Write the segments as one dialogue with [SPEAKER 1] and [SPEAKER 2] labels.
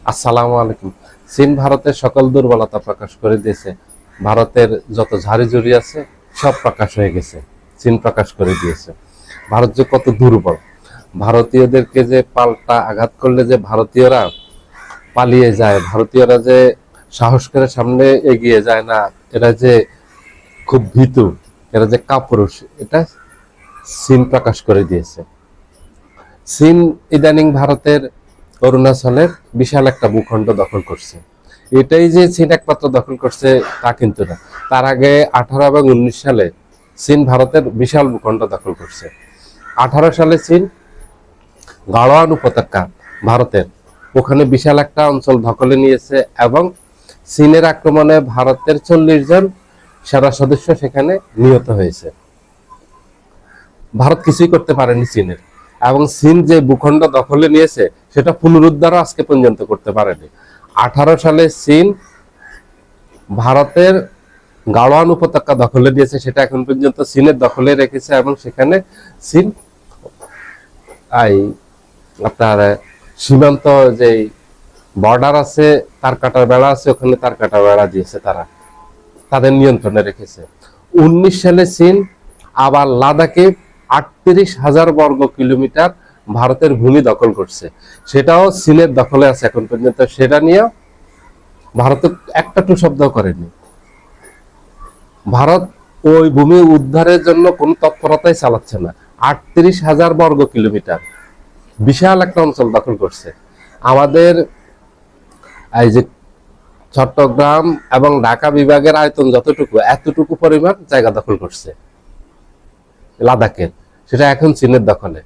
[SPEAKER 1] আসসালামু আলাইকুম। চীন ভারতের সকল দুর্বলতা প্রকাশ করে দিয়েছে। ভারতের যত ঝাড়ি আছে সব প্রকাশ হয়ে গেছে। চীন প্রকাশ করে দিয়েছে ভারত যে কত দুর্বল। ভারতীয়দেরকে যে পাল্টা আঘাত করলে যে ভারতীয়রা পালিয়ে যায়, ভারতীয়রা যে সাহস করে সামনে এগিয়ে যায় না, এরা যে খুব ভীতু, এরা যে কাপুরুষ, এটা চীন প্রকাশ করে দিয়েছে। চীন ইদানিং ভারতের অরুণাচলের বিশাল একটা ভূখণ্ড দখল করছে। এটাই যে চীন একমাত্র দখল করছে তা কিন্তু না। তার আগে 18 এবং 19 সালে চীন ভারতের বিশাল ভূখণ্ড দখল করছে। 18 সালে চীন গাড়োয়ান উপত্যকা ভারতের ওখানে বিশাল একটা অঞ্চল দখলে নিয়েছে এবং চীনের আক্রমণে ভারতের 40 জন সেনা সদস্য সেখানে নিহত হয়েছে। ভারত কিছুই করতে পারেনি চীনের, এবং চীন যে ভূখণ্ড দখলে নিয়েছে সেটা পুনরুদ্ধারও আজকে পর্যন্ত করতে পারেনি। 18 সালে চীন ভারতের গাড়োয়ান উপত্যকা দখলে দিয়েছে, সেটা এখন পর্যন্ত চীনের দখলে রেখেছে এবং সেখানে চীন আপনার সীমান্ত যে বর্ডার আছে, তার কাটার বেড়া আছে, ওখানে তার কাটা বেড়া দিয়েছে, তারা তাদের নিয়ন্ত্রণে রেখেছে। 19 সালে চীন আবার লাদাখে 38,000 বর্গ কিলোমিটার ভারতের ভূমি দখল করছে, সেটাও চীনের দখলে আছে এখন পর্যন্ত। সেটা নিয়ে ভারত একটা টু শব্দ করেনি। ভারত ওই ভূমি উদ্ধারের জন্য কোনো তৎপরতাই চালাচ্ছে না। 38,000 বর্গ কিলোমিটার বিশাল একটা অঞ্চল দখল করছে। আমাদের এই যে চট্টগ্রাম এবং ঢাকা বিভাগের আয়তন যতটুকু, এতটুকু পরিমাণ জায়গা দখল করছে লাদাখের, সেটা এখন চীনের দখলে।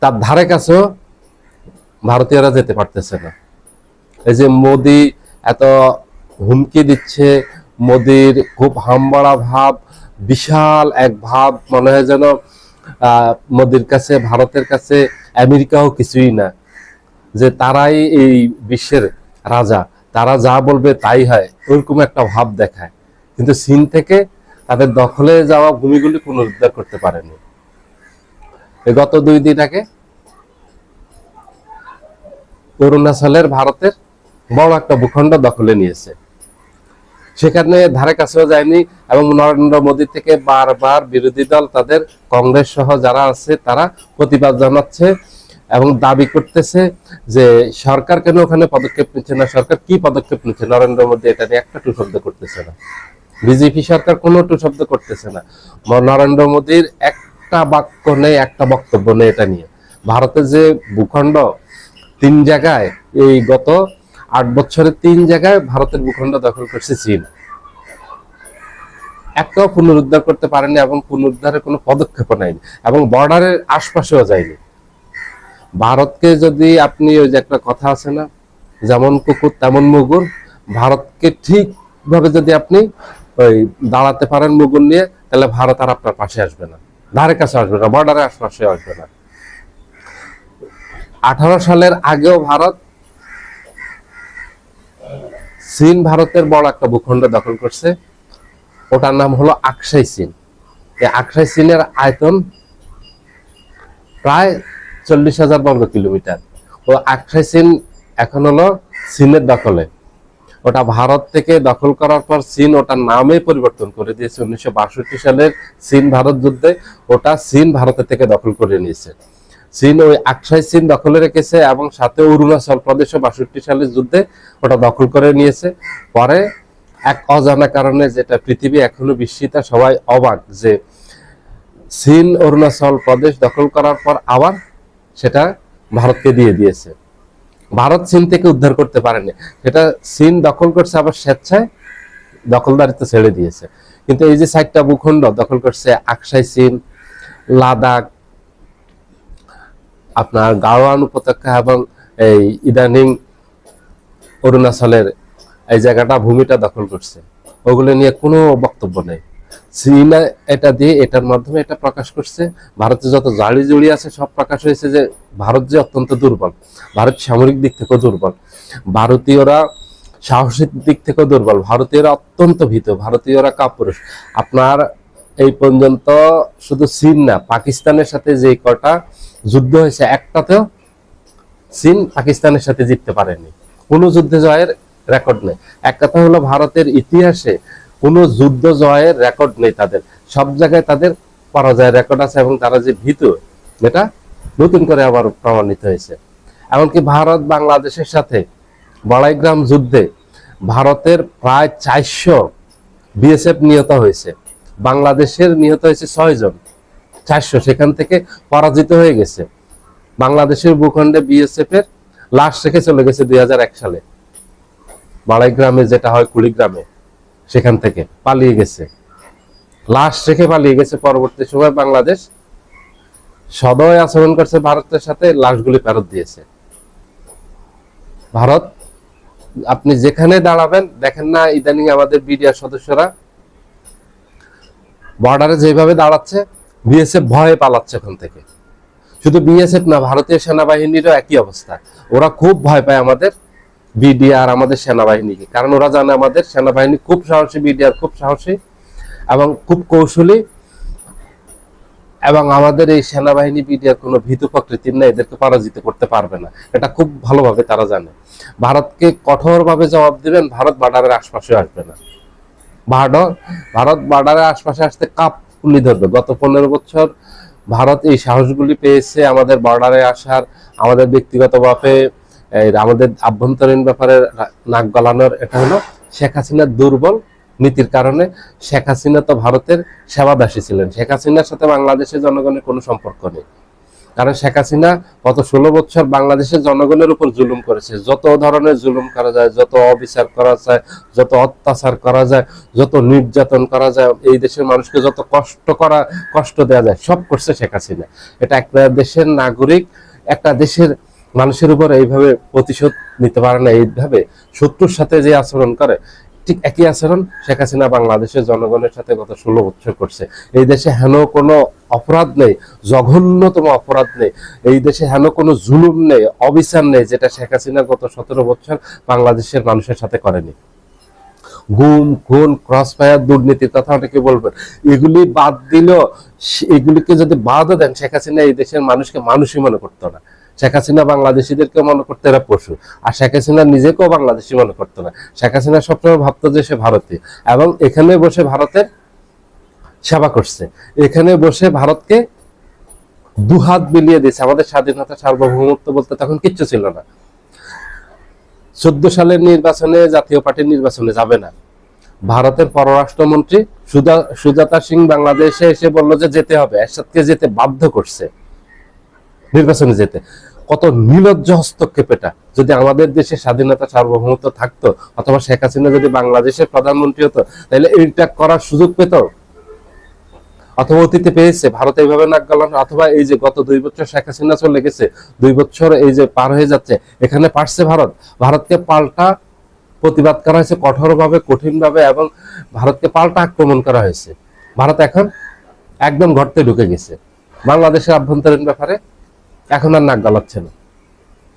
[SPEAKER 1] তার ধারে কাছেও ভারতীয়রা যেতে পারতেছে না। এই যে মোদি এত হুমকি দিচ্ছে, মোদির খুব হামবাড়া ভাব, বিশাল এক ভাব, মনে হয় যেন মোদির কাছে, ভারতের কাছে আমেরিকাও কিছুই না, যে তারাই এই বিশ্বের রাজা, তারা যা বলবে তাই হয়, ওরকম একটা ভাব দেখায়। কিন্তু চীন থেকে তাদের দখলে যাওয়া ভূমিগুলি পুনরুদ্ধার করতে পারেনি। গত 2 দিন আগে অরুণাচলের ভারতের বড় একটা ভূখণ্ড দখলে নিয়েছে, সেখানে ধারে কাছেও যায়নি। এবং নরেন্দ্র মোদী থেকে বারবার বিরোধী দল, তাদের কংগ্রেস সহ যারা আছে, তারা প্রতিবাদ জানাচ্ছে এবং দাবি করতেছে যে সরকার কেন ওখানে পদক্ষেপ নিচ্ছে না, সরকার কি পদক্ষেপ নিচ্ছে। নরেন্দ্র মোদী এটা নিয়ে একটা টু শব্দ করতেছে না, বিজেপি সরকার কোনো টু শব্দ করতেছে না। নরেন্দ্র মোদীর একটা বাক্য নেই, একটা বক্তব্য নেই এটা নিয়ে। ভারতের যে ভূখণ্ড 3 জায়গায়, এই গত 8 বছরে 3 জায়গায় ভারতের ভূখণ্ড দখল করছে চীন, একটাও পুনরুদ্ধার করতে পারেনি এবং পুনরুদ্ধারের কোনো পদক্ষেপও নেয়নি, এবং বর্ডারের আশপাশেও যায়নি। ভারতকে যদি আপনি, ওই যে একটা কথা আছে না, যেমন কুকুর তেমন মুগুর, ভারতকে ঠিকভাবে যদি আপনি ওই দাঁড়াতে পারেন মুগুর নিয়ে, তাহলে ভারত আর আপনার পাশে আসবে না, ধারে কাছে আসবে না, বর্ডারের আশপাশে আসবে না। 18 সালের আগেও ভারত, চীন ভারতের বড় একটা ভূখণ্ড দখল করছে, ওটার নাম হলো আকসাই চীন। এই আকসাই চীনের আয়তন প্রায় 40,000 বর্গ কিলোমিটার। ও আকসাই চীন এখন হলো চীনের দখলে। ওটা ভারত থেকে দখল করার পর চীন ওটার নামে পরিবর্তন করে দিয়েছে। 1962 সালের চীন ভারত যুদ্ধে ওটা চীন ভারতের থেকে দখল করে নিয়েছে। চীন ওই আকসাই চীন দখলে রেখেছে এবং সাথে অরুণাচল প্রদেশও 62 সালের যুদ্ধে ওটা দখল করে নিয়েছে। পরে এক অজানা কারণে, যেটা পৃথিবী এখনো বিস্মিত, সবাই অবাক, যে চীন অরুণাচল প্রদেশ দখল করার পর আবার সেটা ভারতকে দিয়ে দিয়েছে। ভারত চীন থেকে উদ্ধার করতে পারেনি, সেটা চীন দখল করছে, আবার স্বেচ্ছায় দখলদারিত্ব ছেড়ে দিয়েছে। কিন্তু এই যে 4টা ভূখণ্ড দখল করছে, আকসাই চীন, লাদাখ, আপনার গাড়োয়ান উপত্যকা এবং এই ইদানিং অরুণাচলের এই জায়গাটা, ভূমিটা দখল করছে, ওগুলো নিয়ে কোনো বক্তব্য নেই। চীন এটা দিয়ে, এটার মাধ্যমে এটা প্রকাশ করছে, ভারতের যত জাড়ি জড়ি আছে সব প্রকাশ হয়েছে, যে ভারত যে অত্যন্ত দুর্বল, ভারত সামরিক দিক থেকেও দুর্বল, ভারতীয়রা সাহসিক দিক থেকেও দুর্বল, ভারতীয়রা অত্যন্ত ভীত, ভারতীয়রা কাপুরুষ। আপনার এই পর্যন্ত শুধু চীন না, পাকিস্তানের সাথে যে কটা যুদ্ধ হয়েছে, একটাতেও চীন পাকিস্তানের সাথে জিততে পারেনি। কোনো যুদ্ধে জয়ের রেকর্ড নেই। এক কথা হলো ভারতের ইতিহাসে কোনো যুদ্ধ জয়ের রেকর্ড নেই তাদের, সব জায়গায় তাদের পরাজয়ের রেকর্ড আছে, এবং তারা যে ভীতু এটা নতুন করে আবার প্রমাণিত হয়েছে। এমনকি ভারত বাংলাদেশের সাথে বড়াইগ্রাম যুদ্ধে ভারতের প্রায় 400 বিএসএফ নিহত হয়েছে, বাংলাদেশের নিহত হয়েছে 6 জন, 400 সেখান থেকে পরাজিত হয়ে গেছে। বাংলাদেশের ভূখণ্ডে বিএসএফ এর লাশ রেখে চলে গেছে 2001 সালে বড়াইগ্রামে, যেটা হয় কুড়িগ্রামে, সেখান থেকে পালিয়ে গেছে, লাশ রেখে পালিয়ে গেছে। পরবর্তী সময় বাংলাদেশ সদয় আচরণ করছে ভারতের সাথে, লাশগুলি ফেরত দিয়েছে। ভারত আপনি যেখানে দাঁড়াবেন, দেখেন না ইদানিং আমাদের বিডিআর সদস্যরা বর্ডারে যেভাবে দাঁড়াচ্ছে, বিএসএফ ভয়ে পালাচ্ছে ওখান থেকে। শুধু বিএসএফ না, ভারতীয় সেনাবাহিনীরও একই অবস্থা, ওরা খুব ভয় পায় আমাদের বিডিআর, আমাদের সেনাবাহিনীকে, কারণ ওরা জানে আমাদের সেনাবাহিনী খুব সাহসী, বিডিআর খুব সাহসী এবং খুব কৌশলী, এবং আমাদের এই সেনাবাহিনী বিডিআর কোনো ভীতু প্রকৃতির না, এদেরকে পরাজিত করতে পারবে না, এটা খুব ভালোভাবে তারা জানে। ভারতকে কঠোরভাবে জবাব দিবেন, ভারত বর্ডারের আশপাশে আসবে না। ভারত বর্ডারের আশপাশে আসতে কাপ কুলি ধরবে। গত 15 বছর ভারত এই সাহসগুলি পেয়েছে আমাদের বর্ডারে আসার, আমাদের ব্যক্তিগতভাবে আমাদের আভ্যন্তরীণ ব্যাপারে নাক গলানোর। এটা হলো শেখ হাসিনার দুর্বল নীতির কারণে। শেখ হাসিনা তো ভারতের সেবাদাসী ছিলেন, শেখ হাসিনার সাথে বাংলাদেশের জনগণের কোনো সম্পর্ক নেই, কারণ শেখ হাসিনা গত 16 বছর বাংলাদেশের জনগণের উপর জুলুম করেছে। যত ধরনের জুলুম করা যায়, যত অবিচার করা যায়, যত অত্যাচার করা যায়, যত নির্যাতন করা যায়, এই দেশের মানুষকে যত কষ্ট দেওয়া যায়, সব করছে শেখ হাসিনা। এটা একটা দেশের নাগরিক একটা দেশের মানুষের উপর এইভাবে প্রতিশোধ নিতে পারে না, এইভাবে শত্রুর সাথে যে আচরণ করে, ঠিক একই আচরণ শেখ হাসিনা বাংলাদেশের জনগণের সাথে গত 16 বছর করছে। এই দেশে হেন কোনো অপরাধ নেই, জঘন্যতম অপরাধ নেই, এই দেশে হেন কোনো জুলুম নেই, অবিচার নেই, যেটা শেখ হাসিনা গত 17 বছর বাংলাদেশের মানুষের সাথে করেনি। গুম খুন ক্রস ফায়ার দুর্নীতির কথা অনেকে বলবেন, এগুলি বাদ দিলেও, এগুলিকে যদি বাদও দেন, শেখ হাসিনা এই দেশের মানুষকে মানুষই মনে করতো না। শেখ হাসিনা বাংলাদেশিদেরকে মনে করতো এরা পশু, আর শেখ হাসিনা নিজেকেও বাংলাদেশি মনে করতো না। শেখ হাসিনা সবসময় ভাবতো যে সে ভারতীয়, এবং এখানে বসে ভারতের সেবা করছে, এখানে বসে ভারতকে দুহাত বিলিয়ে দিয়েছে। আমাদের স্বাধীনতা সার্বভৌমত্ব বলতে তখন কিচ্ছু ছিল না। 14 সালের নির্বাচনে, জাতীয় পার্টির নির্বাচনে যাবে না, ভারতের পররাষ্ট্রমন্ত্রী সুজাতা সিং বাংলাদেশে এসে বলল যে যেতে হবে, এরশাদকে যেতে বাধ্য করছে নির্বাচনে যেতে। কত নির্লজ্জ হস্তক্ষেপ এটা! যদি আমাদের দেশে স্বাধীনতা সার্বভৌমত্ব থাকতো, অথবা শেখ হাসিনা যদি বাংলাদেশের প্রধানমন্ত্রী হতো, তাহলে এইটা করার সুযোগ পেত, অথবা অতীতে পেয়েছে। ভারত এইভাবে নাক গলানো, অথবা এই যে গত 2 বছর শেখ হাসিনা চলে গেছে, 2 বছর এই যে পার হয়ে যাচ্ছে, এখানে পারছে ভারতকে পাল্টা প্রতিবাদ করা হয়েছে কঠোরভাবে, কঠিনভাবে, এবং ভারতকে পাল্টা আক্রমণ করা হয়েছে। ভারত এখন একদম গর্তে ঢুকে গেছে বাংলাদেশের আভ্যন্তরীণ ব্যাপারে, এখন আর নাক গলাচ্ছে না,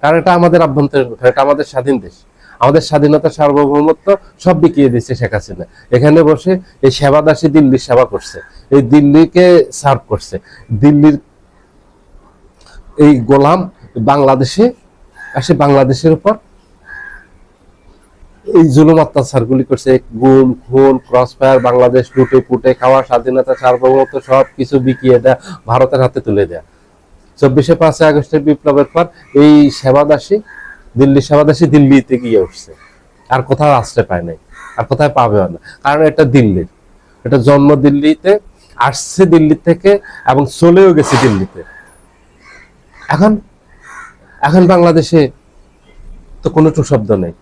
[SPEAKER 1] কারণ এটা আমাদের আভ্যন্তরীণ ব্যাপার, এটা আমাদের স্বাধীন দেশ, আমাদের স্বাধীনতা সার্বভৌমত্ব সব বিকিয়ে দিচ্ছে শেখ হাসিনা। এখানে বসে এই সেবাদাসী দিল্লির সেবা করছে, এই দিল্লিকে সার্ভ করছে, দিল্লির এই গোলাম বাংলাদেশে আসে, বাংলাদেশের উপর এই জুলুম অত্যাচারগুলি করছে, গুম খুন ক্রস ফায়ার, বাংলাদেশ লুটে পুটে খাওয়া, স্বাধীনতা সার্বভৌমত্ব সব কিছু বিকিয়ে দেয়া, ভারতের হাতে তুলে দেয়া। 24 আগস্টের বিপ্লবের পর এই সেবাদাসী দিল্লিতে গিয়ে উঠছে, আর কোথাও আশ্রয় পায় নাই, আর কোথায় পাবেও না, কারণ এটা দিল্লির, এটা জন্ম দিল্লিতে, আসছে দিল্লি থেকে এবং চলেও গেছে দিল্লিতে। এখন বাংলাদেশে তো কোনো শব্দ নেই,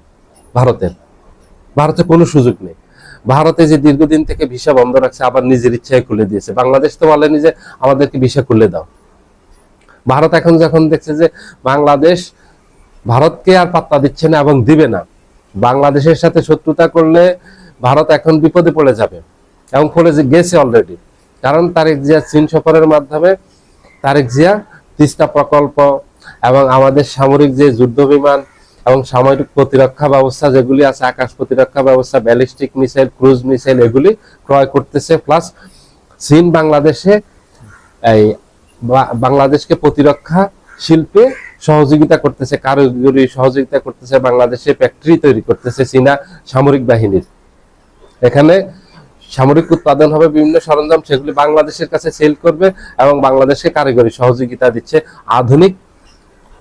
[SPEAKER 1] ভারতে কোনো সুযোগ নেই। ভারতে যে দীর্ঘদিন থেকে ভিসা বন্ধ রাখছে, আবার নিজের ইচ্ছায় খুলে দিয়েছে। বাংলাদেশ তো বলেনি যে আমাদেরকে ভিসা খুলে দাও। ভারত এখন যখন দেখছে যে বাংলাদেশ ভারতকে আর পাত্তা দিচ্ছে না এবং দিবে না, বাংলাদেশের সাথে শত্রুতা করলে ভারত এখন বিপদে পড়ে যাবে, এবং পড়ে গেছে অলরেডি। কারণ তারেক জিয়া চীন সফরের মাধ্যমে, তারেক জিয়া তিস্তা প্রকল্প এবং আমাদের সামরিক যে যুদ্ধ বিমান এবং সামরিক প্রতিরক্ষা ব্যবস্থা যেগুলি আছে, আকাশ প্রতিরক্ষা ব্যবস্থা, ব্যালিস্টিক মিসাইল, ক্রুজ মিসাইল, এগুলি ক্রয় করতেছে। প্লাস চীন বাংলাদেশকে প্রতিরক্ষা শিল্পে সহযোগিতা করতেছে, কারিগরি সহযোগিতা করতেছে, বাংলাদেশে ফ্যাক্টরি তৈরি করতেছে চীনা সামরিক বাহিনীর। এখানে সামরিক উৎপাদন হবে, বিভিন্ন সরঞ্জাম সেগুলি বাংলাদেশের কাছে সেল করবে এবং বাংলাদেশকে কারিগরি সহযোগিতা দিচ্ছে, আধুনিক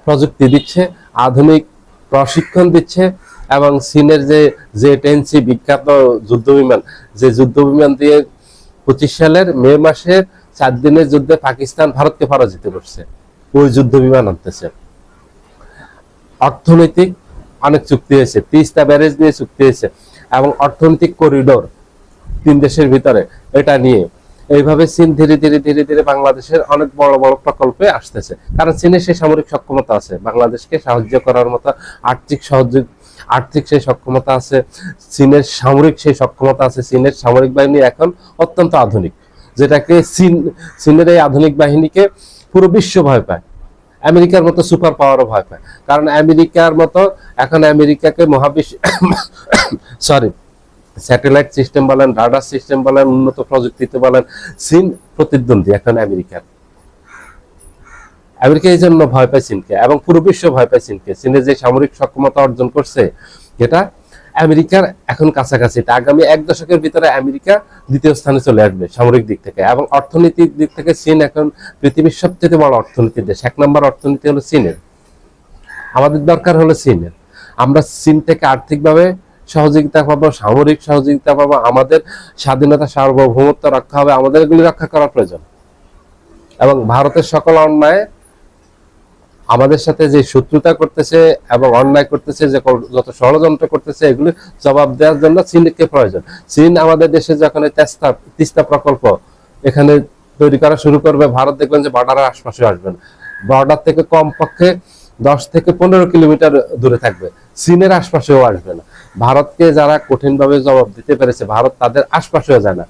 [SPEAKER 1] প্রযুক্তি দিচ্ছে, আধুনিক প্রশিক্ষণ দিচ্ছে। এবং চীনের যে জেট-10C বিখ্যাত যুদ্ধ বিমান, যে যুদ্ধ বিমান দিয়ে 25 সালের মে মাসের 4 দিনের যুদ্ধে পাকিস্তান ভারতকে পরাজিত করছে, ওই যুদ্ধ বিমান আনতেছে। অর্থনৈতিক অনেক চুক্তি হয়েছে, তিস্তা ব্যারেজ নিয়ে চুক্তি হয়েছে এবং অর্থনৈতিক করিডোর 3 দেশের ভিতরে, এটা নিয়ে এইভাবে চীন ধীরে ধীরে ধীরে ধীরে বাংলাদেশের অনেক বড় বড় প্রকল্পে আসতেছে। কারণ চীনের সেই সামরিক সক্ষমতা আছে, বাংলাদেশকে সাহায্য করার মতো আর্থিক সেই সক্ষমতা আছে, চীনের সামরিক সেই সক্ষমতা আছে। চীনের সামরিক বাহিনী এখন অত্যন্ত আধুনিক, যেটাকে চীনের এই আধুনিক বাহিনীকে পুরো বিশ্ব ভয় পায়, আমেরিকার মতো সুপার পাওয়ারও ভয় পায়। কারণ আমেরিকার মতো এখন আমেরিকাকে মহাবিশ্ব স্যাটেলাইট সিস্টেম বলেন, রাডার সিস্টেম বলেন, উন্নত প্রযুক্তিতে বলেন, চীন প্রতিদ্বন্দ্বী এখন আমেরিকা এই জন্য ভয় পায় চীনকে এবং পুরো বিশ্ব ভয় পায় চীনকে। চীনের যে সামরিক সক্ষমতা অর্জন করছে, যেটা আমেরিকার এখন কাছাকাছি, আগামী 1 দশকের ভিতরে আমেরিকা 2য় স্থানে চলে আসবে সামরিক দিক থেকে। এবং অর্থনৈতিক দিক থেকে চীন এখন পৃথিবীর সবচেয়ে বড় অর্থনীতির দেশ, 1 নম্বর অর্থনীতি হলো চীনের। আমাদের দরকার হলো চীনের, আমরা চীন থেকে আর্থিকভাবে সহযোগিতা পাবো, সামরিক সহযোগিতা পাবো, আমাদের স্বাধীনতা সার্বভৌমত্ব রক্ষা হবে, আমাদের এগুলি রক্ষা করা প্রয়োজন। এবং ভারতের সকল অন্যায়, আমাদের সাথে যে শত্রুতা করতেছে এবং অন্যায় করতেছে, যে যত ষড়যন্ত্র করতেছে, এগুলি জবাব দেওয়ার জন্য চীনকে প্রয়োজন। চীন আমাদের দেশে যখন তিস্তা প্রকল্প এখানে তৈরি করা শুরু করবে, ভারত দেখবেন যে বর্ডারের আশপাশে আসবেন, বর্ডার থেকে কমপক্ষে 10 থেকে 15 কিলোমিটার দূরে থাকবে, চীনের আশপাশেও আসবে না। ভারতকে যারা কঠিনভাবে জবাব দিতে পেরেছে, ভারত তাদের আশপাশেও যায় না।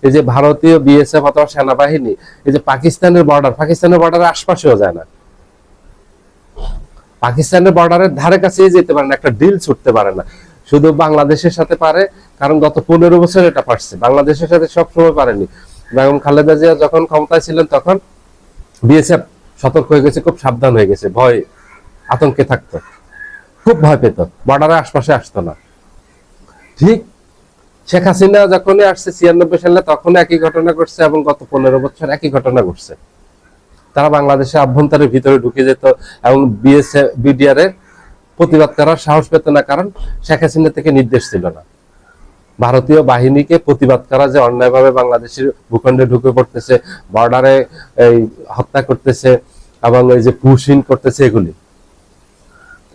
[SPEAKER 1] এই যে ভারতীয় বিএসএফ অথবা সেনাবাহিনী, এই যে পাকিস্তানের বর্ডারের আশপাশেও যায় না, পাকিস্তানের বর্ডারের ধারে কাছে যেতে পারে না, একটা ডিল ছুটতে পারে না। শুধু বাংলাদেশের সাথে পারে, কারণ গত 15 বছর এটা পারছে, বাংলাদেশের সাথে সবসময় পারেনি। বেগম খালেদা জিয়া যখন ক্ষমতায় ছিলেন তখন বিএসএফ সতর্ক হয়ে গেছে, খুব সাবধান হয়ে গেছে, ভয় আতঙ্কে থাকতো, খুব ভয় পেত, বর্ডারের আশপাশে আসতো না। ঠিক শেখ হাসিনা যখনই আসছে 96 সালে, তখন একই ঘটনা ঘটছে এবং গত 15 বছর একই ঘটনা ঘটছে। তারা বাংলাদেশের আভ্যন্তরের ভিতরে ঢুকে যেত এবং বিডিআর এর প্রতিবাদ করার সাহস পেত না, কারণ শেখ হাসিনা থেকে নির্দেশ ছিল না ভারতীয় বাহিনীকে প্রতিবাদ করা, যে অন্যায়ভাবে বাংলাদেশের ভূখণ্ডে ঢুকে পড়তেছে, বর্ডারে হত্যা করতেছে এবং এই যে পুশিং করতেছে,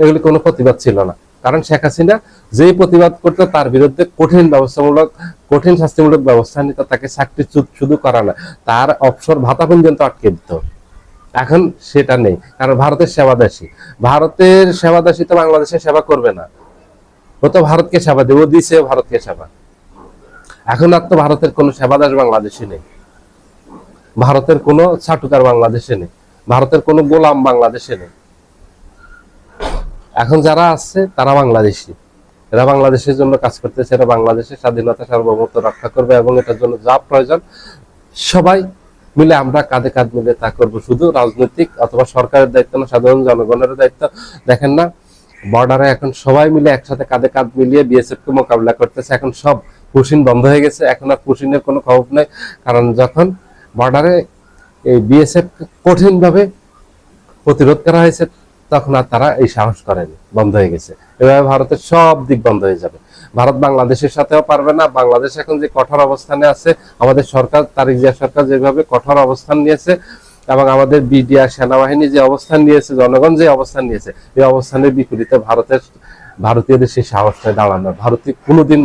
[SPEAKER 1] এগুলি কোনো প্রতিবাদ ছিল না। কারণ শেখ হাসিনা যেই প্রতিবাদ করতো তার বিরুদ্ধে কঠিন শাস্তিমূলক ব্যবস্থা নিত, তাকে চাকরিচ্যুত শুধু করা না, তার অবসর ভাতা পর্যন্ত আটকে দিত। এখন সেটা নেই, কারণ ভারতের সেবাদাসী তো বাংলাদেশের সেবা করবে না, ও তো ভারতকে সেবা দেবে, ও দিছে ভারতকে সেবা। এখন আর তো ভারতের কোনো সেবাদাস বাংলাদেশে নেই, ভারতের কোনো ছাটুকার বাংলাদেশে নেই, ভারতের কোনো গোলাম বাংলাদেশে নেই। এখন যারা আছে তারা বাংলাদেশি, এরা বাংলাদেশের জন্য কাজ করতেছে, এরা বাংলাদেশের স্বাধীনতা সার্বভৌমত্ব রক্ষা করবে এবং এটার জন্য যা প্রয়োজন সবাই মিলে আমরা কাঁধে কাঁধ মিলে তা করবো। শুধু রাজনৈতিক অথবা সরকারের দায়িত্ব না, সাধারণ জনগণের দায়িত্ব। দেখেন না, বর্ডারে এখন সবাই মিলে একসাথে কাঁধে কাঁধ মিলিয়ে বিএসএফ কে মোকাবিলা করতেছে। এখন সব পুশিং বন্ধ হয়ে গেছে, এখন আর পুশিংয়ের কোনো খবর নেই, কারণ যখন বর্ডারে এই বিএসএফ কঠিন ভাবে প্রতিরোধ করা হয়েছে, তখন আর তারা এই সাহস করেনি, বন্ধ হয়ে গেছে। এভাবে ভারতের সব দিক বন্ধ হয়ে যাবে, ভারত বাংলাদেশের সাথেও পারবে না। বাংলাদেশ এখন যে কঠোর অবস্থানে আছে, আমাদের সরকার, তারেক জিয়া সরকার যেভাবে কঠোর অবস্থান নিয়েছে এবং আমাদের বিডিআর সেনাবাহিনী যে অবস্থান নিয়েছে, জনগণ যে অবস্থান নিয়েছে, এই অবস্থানের বিপরীতে ভারতীয়দের সেই সাহসটায় দাঁড়ানো, ভারতীয় কোনোদিন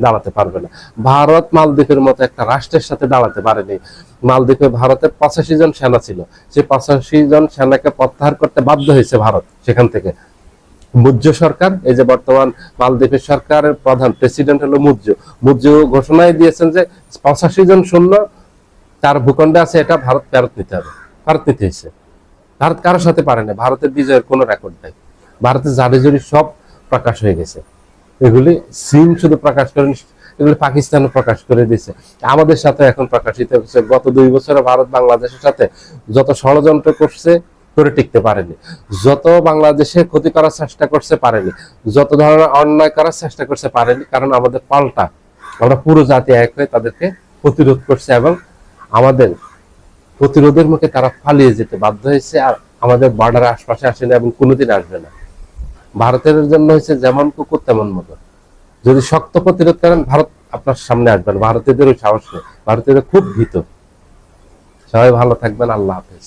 [SPEAKER 1] দাঁড়াতে পারবে না। ভারত মালদ্বীপের মতো একটা রাষ্ট্রের সাথে দাঁড়াতে পারেনি। মালদ্বীপে ভারতের 85 জন সেনা ছিল, সেই 85 জন সেনাকে প্রত্যাহার করতে বাধ্য হয়েছে ভারত সেখান থেকে। মুজ্জু সরকার, এই যে বর্তমান মালদ্বীপের সরকারের প্রধান প্রেসিডেন্ট হলো মুজ্জু ঘোষণায় দিয়েছেন যে 85 জন সৈন্য তার ভূখণ্ডে আছে, এটা ভারত ফেরত নিতে হবে। ভারত নিতে হয়েছে, ভারত কারোর সাথে পারে না, ভারতের বিজয়ের কোনো রেকর্ড নাই, ভারতের জারিজুরি সব প্রকাশ হয়ে গেছে। এগুলি চীন শুধু প্রকাশ করেনি, এগুলি পাকিস্তানও প্রকাশ করে দিয়েছে, আমাদের সাথে এখন প্রকাশিত হচ্ছে। গত 2 বছরে ভারত বাংলাদেশের সাথে যত ষড়যন্ত্র করছে, করে টিকতে পারেনি। যত বাংলাদেশে ক্ষতি করার চেষ্টা করছে পারেনি, যত ধরনের অন্যায় করার চেষ্টা করছে পারেনি, কারণ আমাদের পাল্টা আমরা পুরো জাতি এক হয়ে তাদেরকে প্রতিরোধ করছে এবং আমাদের প্রতিরোধের মুখে তারা পালিয়ে যেতে বাধ্য হয়েছে। আর আমাদের বর্ডারের আশপাশে আসেনি এবং কোনোদিন আসবে না। ভারতের জন্য হয়েছে যেমন কুকুর তেমন মতো। যদি শক্ত প্রতিরোধ করেন, ভারত আপনার সামনে আসবেন। ভারতীয়দের ওই সাহস নেই, ভারতীয়দের খুব ভীত। সবাই ভালো থাকবেন, আল্লাহ হাফেজ।